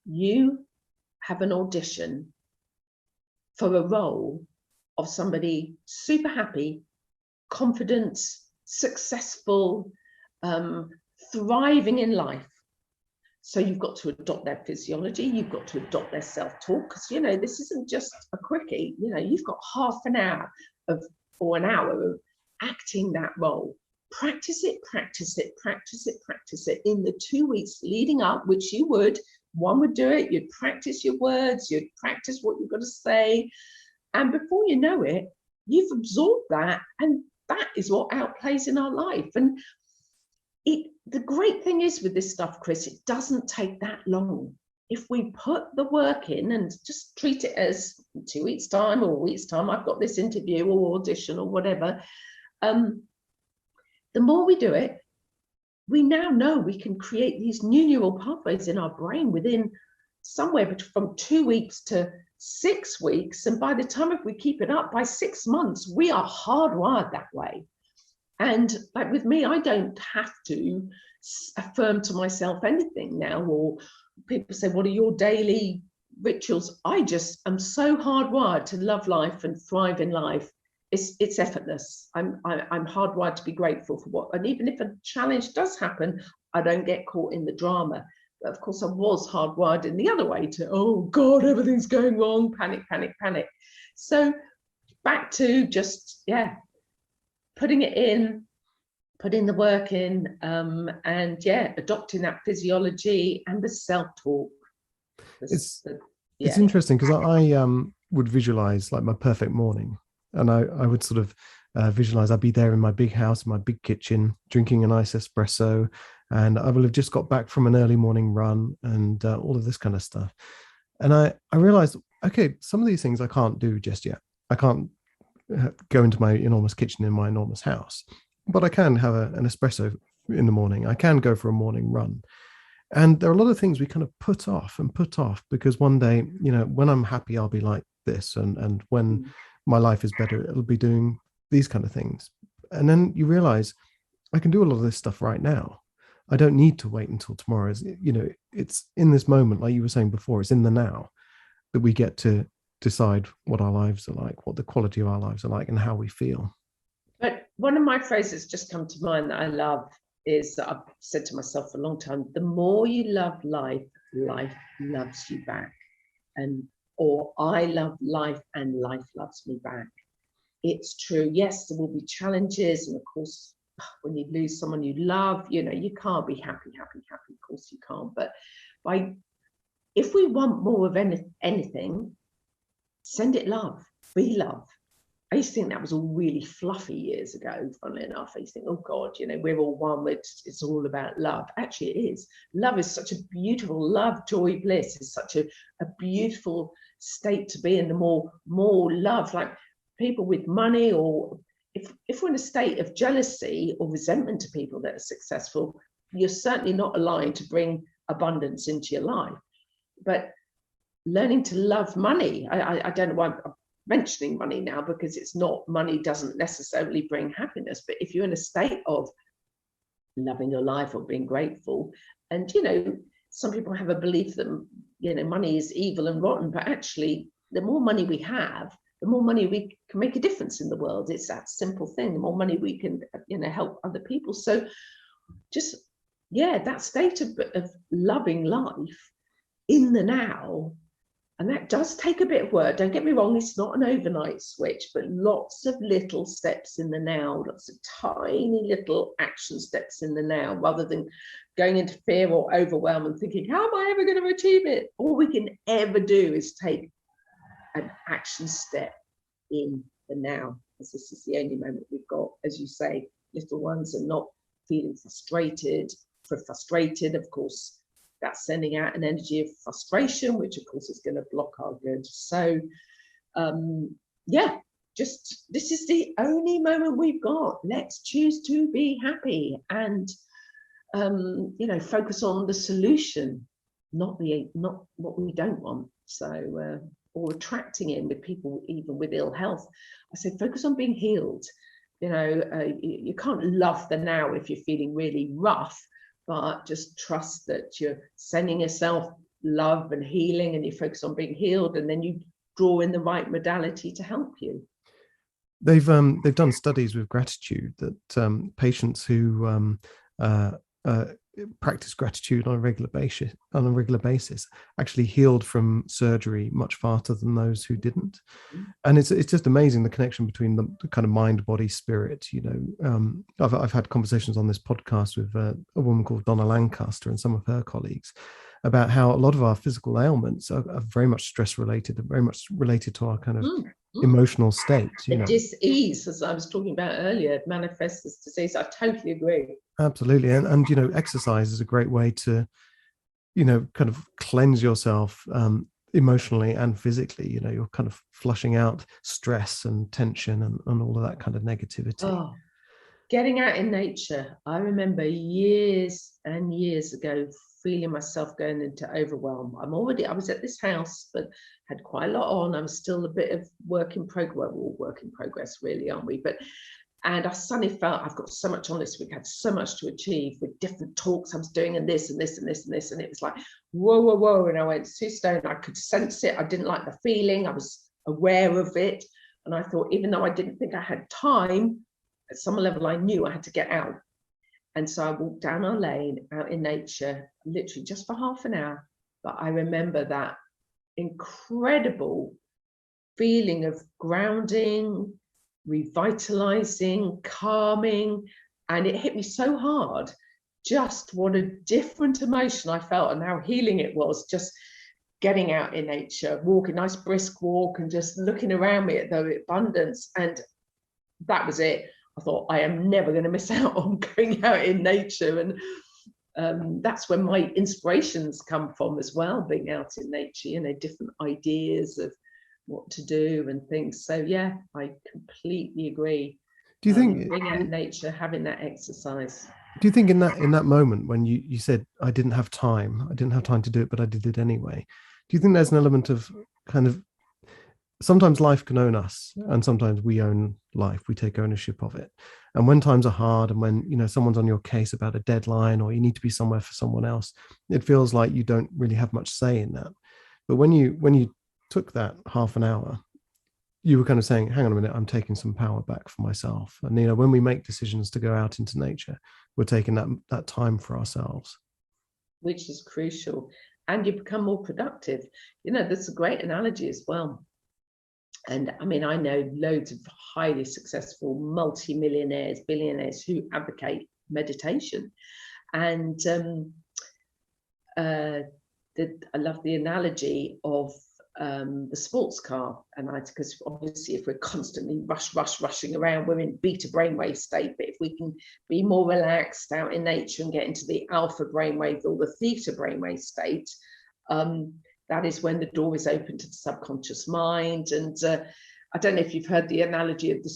you have an audition for a role of somebody super happy, confident, successful, thriving in life. So you've got to adopt their physiology, you've got to adopt their self-talk, because, you know, this isn't just a quickie. You know, you've got half an hour or an hour of acting that role. Practice it, practice it, practice it, practice it in the 2 weeks leading up, which you would. One would do it, you'd practice your words, you'd practice what you've got to say. And before you know it, you've absorbed that. And that is what outplays in our life. And the great thing is with this stuff, Chris, it doesn't take that long. If we put the work in and just treat it as 2 weeks' time or a week's time, I've got this interview or audition or whatever, the more we do it, we now know we can create these new neural pathways in our brain within somewhere from 2 weeks to 6 weeks. And by the time, if we keep it up, by 6 months, we are hardwired that way. And like with me, I don't have to affirm to myself anything now, or people say, what are your daily rituals? I just am so hardwired to love life and thrive in life. It's effortless. I'm hardwired to be grateful for what, and even if a challenge does happen, I don't get caught in the drama. But of course, I was hardwired in the other way to, oh God, everything's going wrong, panic, panic, panic. So back to just, yeah, putting it in, putting the work in, and yeah, adopting that physiology and the self-talk. It's interesting because I would visualize like my perfect morning, and I would sort of visualize I'd be there in my big house, my big kitchen, drinking a nice espresso, and I will have just got back from an early morning run and all of this kind of stuff. And I realized, okay, some of these things I can't do just yet. I can't go into my enormous kitchen in my enormous house, but I can have an espresso in the morning. I can go for a morning run. And there are a lot of things we kind of put off because one day, you know, when I'm happy, I'll be like this. And when my life is better, it'll be doing these kind of things. And then you realize I can do a lot of this stuff right now. I don't need to wait until tomorrow. You know, it's in this moment, like you were saying before, it's in the now that we get to decide what our lives are like, what the quality of our lives are like, and how we feel. But one of my phrases just come to mind that I love is that I've said to myself for a long time: the more you love life, life loves you back. Or I love life and life loves me back. It's true. Yes, there will be challenges. And of course, when you lose someone you love, you know, you can't be happy. Of course you can't. But if we want more of anything, send it love, be love. I used to think that was all really fluffy years ago, funnily enough. I used to think, oh God, you know, we're all one, it's all about love. Actually, it is. Love is such a beautiful, love, joy, bliss is such a beautiful state to be in. The more love, like people with money, or if we're in a state of jealousy or resentment to people that are successful, you're certainly not aligned to bring abundance into your life. But learning to love money, I don't know why I'm mentioning money now, because it's not, money doesn't necessarily bring happiness. But if you're in a state of loving your life or being grateful, and you know, some people have a belief that, you know, money is evil and rotten, but actually the more money we have, the more money we can make a difference in the world. It's that simple thing. The more money we can, you know, help other people. So just, yeah, that state of loving life in the now. And that does take a bit of work. Don't get me wrong, it's not an overnight switch, but lots of little steps in the now, lots of tiny little action steps in the now, rather than going into fear or overwhelm and thinking, how am I ever going to achieve it? All we can ever do is take an action step in the now, because this is the only moment we've got. As you say, little ones are not feeling frustrated. For frustrated, of course, that's sending out an energy of frustration, which of course is going to block our good. So just this is the only moment we've got. Let's choose to be happy and focus on the solution, not what we don't want. So or attracting in with people even with ill health. I say focus on being healed. You can't love the now if you're feeling really rough, but just trust that you're sending yourself love and healing, and you focus on being healed, and then you draw in the right modality to help you. They've done studies with gratitude that patients who practice gratitude on a regular basis actually healed from surgery much faster than those who didn't. And it's just amazing the connection between the kind of mind, body, spirit. I've had conversations on this podcast with a woman called Donna Lancaster and some of her colleagues about how a lot of our physical ailments are very much stress related and very much related to our kind of emotional state. Dis-ease, as I was talking about earlier, manifests as disease. I totally agree. Absolutely. And exercise is a great way to, kind of cleanse yourself emotionally and physically. You're kind of flushing out stress and tension and all of that kind of negativity. Oh, getting out in nature. I remember years and years ago feeling myself going into overwhelm. I was at this house, but had quite a lot on. I was still a bit of work in progress. Well, we're all work in progress, really, aren't we? And I suddenly felt I've got so much on this week, I had so much to achieve with different talks I was doing and this and this and this and this. And it was like, whoa, whoa, whoa. And I went Sue Stone, I could sense it. I didn't like the feeling. I was aware of it. And I thought, even though I didn't think I had time, at some level I knew I had to get out. And so I walked down our lane out in nature, literally just for half an hour. But I remember that incredible feeling of grounding, revitalizing, calming, and it hit me so hard just what a different emotion I felt and how healing it was, just getting out in nature, walking, nice brisk walk, and just looking around me at the abundance. And that was it. I thought, I am never going to miss out on going out in nature. And that's when my inspirations come from as well, being out in nature, different ideas of what to do and things. So yeah, I completely agree. Do you think being out in nature, having that exercise? Do you think in that moment when you said I didn't have time to do it, but I did it anyway? Do you think there's an element of kind of sometimes life can own us, and sometimes we own life. We take ownership of it. And when times are hard, and when someone's on your case about a deadline, or you need to be somewhere for someone else, it feels like you don't really have much say in that. But when you took that half an hour, you were kind of saying, hang on a minute, I'm taking some power back for myself. And when we make decisions to go out into nature, we're taking that time for ourselves, which is crucial. And you become more productive. That's a great analogy as well. And I mean, I know loads of highly successful multi-millionaires, billionaires who advocate meditation. And I love the analogy of the sports car. And because obviously if we're constantly rushing around, we're in beta brainwave state. But if we can be more relaxed out in nature and get into the alpha brainwave or the theta brainwave state, that is when the door is open to the subconscious mind. And I don't know if you've heard the analogy of the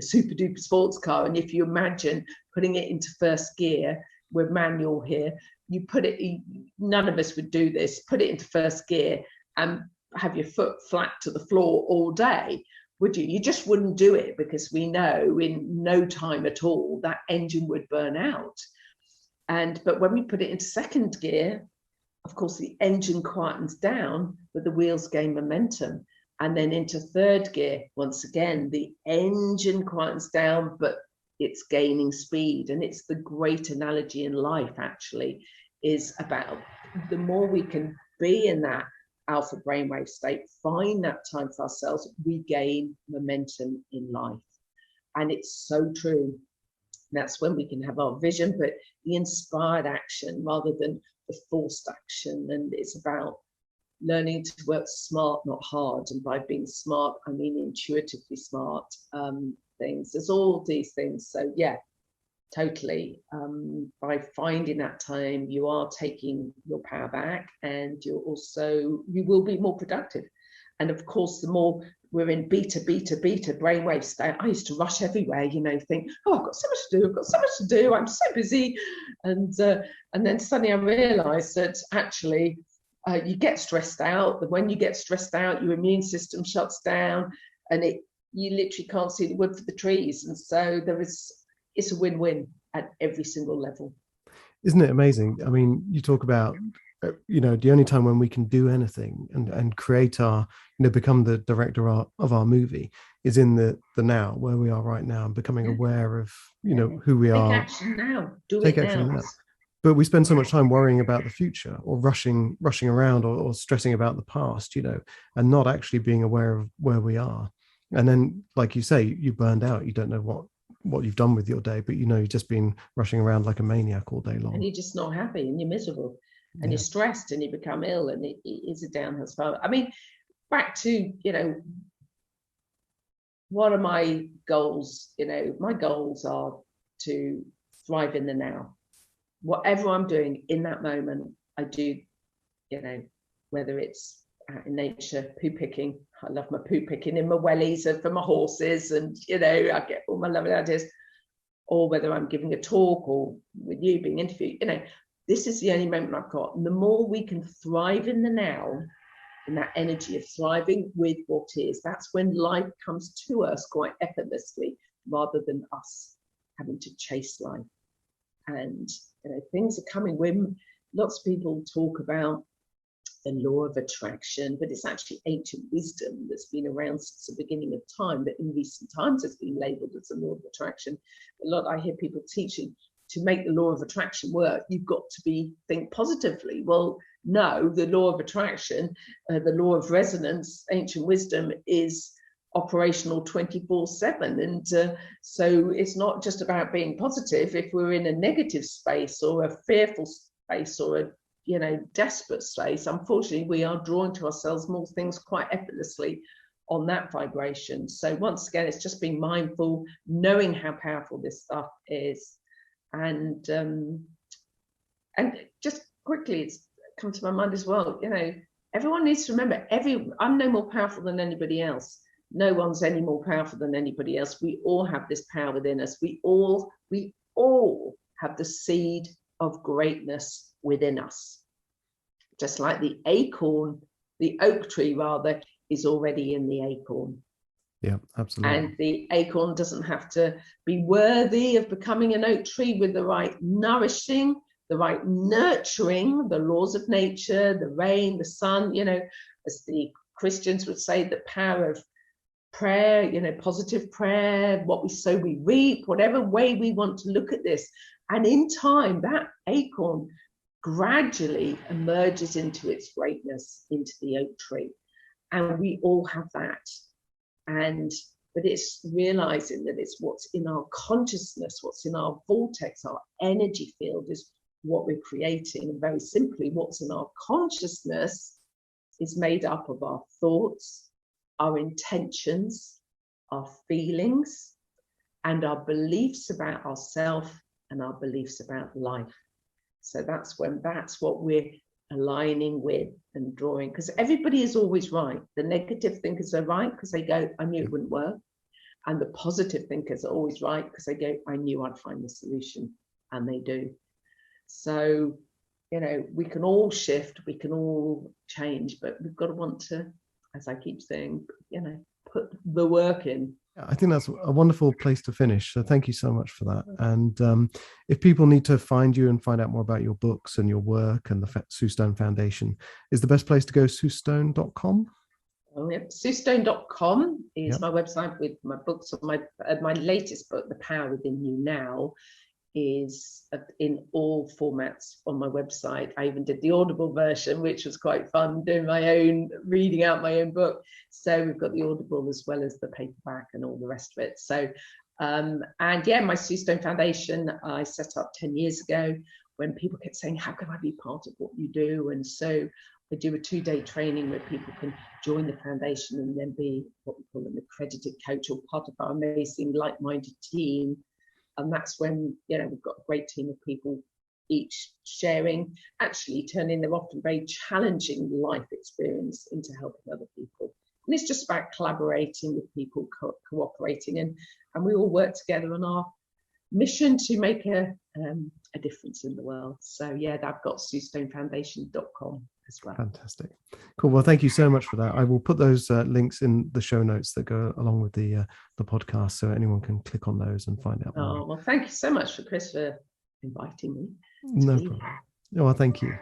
super duper sports car. And if you imagine putting it into first gear, we're manual here, you put it, none of us would do this, put it into first gear and have your foot flat to the floor all day, would you? You just wouldn't do it, because we know in no time at all that engine would burn out. But when we put it into second gear, of course, the engine quietens down, but the wheels gain momentum. And then into third gear, once again, the engine quietens down, but it's gaining speed. And it's the great analogy in life, actually, is about the more we can be in that alpha brainwave state, find that time for ourselves, we gain momentum in life. And it's so true. That's when we can have our vision, but the inspired action rather than the forced action. And it's about learning to work smart, not hard. And by being smart, I mean intuitively smart things. There's all these things. So yeah, totally. By finding that time, you are taking your power back, and you will be more productive. And of course, the more we're in beta brainwave state, I used to rush everywhere, think, oh, I've got so much to do, I'm so busy. And then suddenly I realized that actually you get stressed out. That when you get stressed out, your immune system shuts down, and you literally can't see the wood for the trees. And so it's a win-win at every single level. Isn't it amazing? I mean, you talk about, the only time when we can do anything and create our, become the director of our movie is in the now, where we are right now, and becoming aware of, who we are. Take action now. Take action now. But we spend so much time worrying about the future, or rushing around, or stressing about the past, and not actually being aware of where we are. And then, like you say, you burned out. You don't know what you've done with your day, but you've just been rushing around like a maniac all day long. And you're just not happy, and you're miserable, and you're stressed, and you become ill, and it is a downhill spiral. I mean, back to, what are my goals? My goals are to thrive in the now. Whatever I'm doing in that moment, I do, whether it's out in nature, poo picking. I love my poo picking in my wellies and for my horses, and I get all my lovely ideas. Or whether I'm giving a talk, or with you being interviewed, this is the only moment I've got. And the more we can thrive in the now, in that energy of thriving with what is, that's when life comes to us quite effortlessly, rather than us having to chase life. And things are coming. When lots of people talk about the law of attraction, but it's actually ancient wisdom that's been around since the beginning of time, that in recent times has been labeled as the law of attraction. A lot I hear people teaching, to make the law of attraction work, you've got to think positively. Well, no, the law of attraction, the law of resonance, ancient wisdom, is operational 24/7. And so it's not just about being positive. If we're in a negative space, or a fearful space, or a desperate space, unfortunately we are drawing to ourselves more things quite effortlessly on that vibration. So once again, it's just being mindful, knowing how powerful this stuff is. And just quickly, it's come to my mind as well, everyone needs to remember, I'm no more powerful than anybody else. No one's any more powerful than anybody else. We all have this power within us. We all have the seed of greatness within us. Just like the oak tree rather, is already in the acorn. Yeah, absolutely. And the acorn doesn't have to be worthy of becoming an oak tree with the right nourishing, the right nurturing, the laws of nature, the rain, the sun, as the Christians would say, the power of prayer, positive prayer, what we sow we reap, whatever way we want to look at this. And in time, that acorn gradually emerges into its greatness, into the oak tree. And we all have that. But it's realizing that it's what's in our consciousness, what's in our vortex, our energy field is what we're creating. And very simply, what's in our consciousness is made up of our thoughts, our intentions, our feelings, and our beliefs about ourselves and our beliefs about life. So that's what we're aligning with and drawing, because everybody is always right. The negative thinkers are right because they go, I knew it wouldn't work. And the positive thinkers are always right because they go, I knew I'd find the solution, and they do. So, we can all shift, we can all change, but we've got to want to, as I keep saying, put the work in. I think that's a wonderful place to finish. So thank you so much for that. And if people need to find you and find out more about your books and your work and the Sue Stone Foundation, is the best place to go suestone.com? Oh, yeah. suestone.com is my website with my books. My latest book, The Power Within You Now, is in all formats on my website. I even did the Audible version, which was quite fun, reading out my own book. So we've got the Audible as well as the paperback and all the rest of it. So, my Sue Stone Foundation, I set up 10 years ago when people kept saying, how can I be part of what you do? And so They do a 2-day training where people can join the foundation and then be what we call an accredited coach or part of our amazing like-minded team. And that's when, we've got a great team of people, each sharing, actually turning their often very challenging life experience into helping other people. And it's just about collaborating with people, cooperating, and we all work together on our mission to make a difference in the world. So yeah, I've got suestonefoundation.com as well. Fantastic. Cool. Well, thank you so much for that. I will put those links in the show notes that go along with the podcast, so anyone can click on those and find out more. Oh, well, thank you so much for Chris for inviting me. No problem. Well, thank you.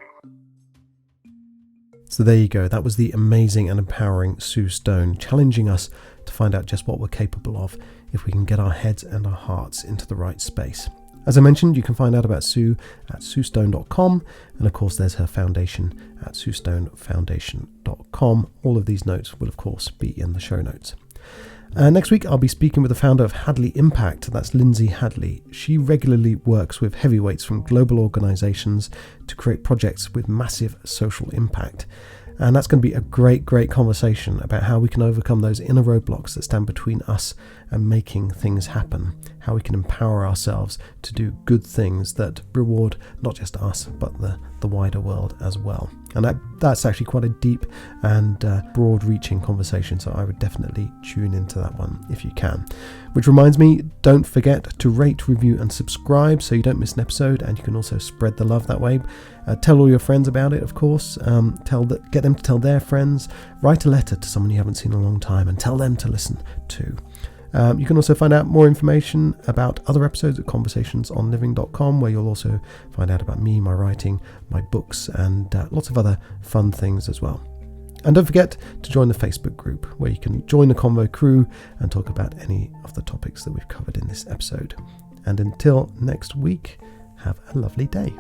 So there you go. That was the amazing and empowering Sue Stone, challenging us to find out just what we're capable of if we can get our heads and our hearts into the right space. As I mentioned, you can find out about Sue at suestone.com, and of course there's her foundation at suestonefoundation.com. All of these notes will of course be in the show notes. Next week I'll be speaking with the founder of Hadley Impact, that's Lindsay Hadley. She regularly works with heavyweights from global organisations to create projects with massive social impact. And that's going to be a great conversation about how we can overcome those inner roadblocks that stand between us and making things happen, how we can empower ourselves to do good things that reward not just us, but the wider world as well. And that's actually quite a deep and broad-reaching conversation, so I would definitely tune into that one if you can. Which reminds me, don't forget to rate, review and subscribe so you don't miss an episode, and you can also spread the love that way. Tell all your friends about it, of course. Get them to tell their friends. Write a letter to someone you haven't seen in a long time and tell them to listen too. You can also find out more information about other episodes at conversationsonliving.com, where you'll also find out about me, my writing, my books, and lots of other fun things as well. And don't forget to join the Facebook group, where you can join the Convo crew and talk about any of the topics that we've covered in this episode. And until next week, have a lovely day.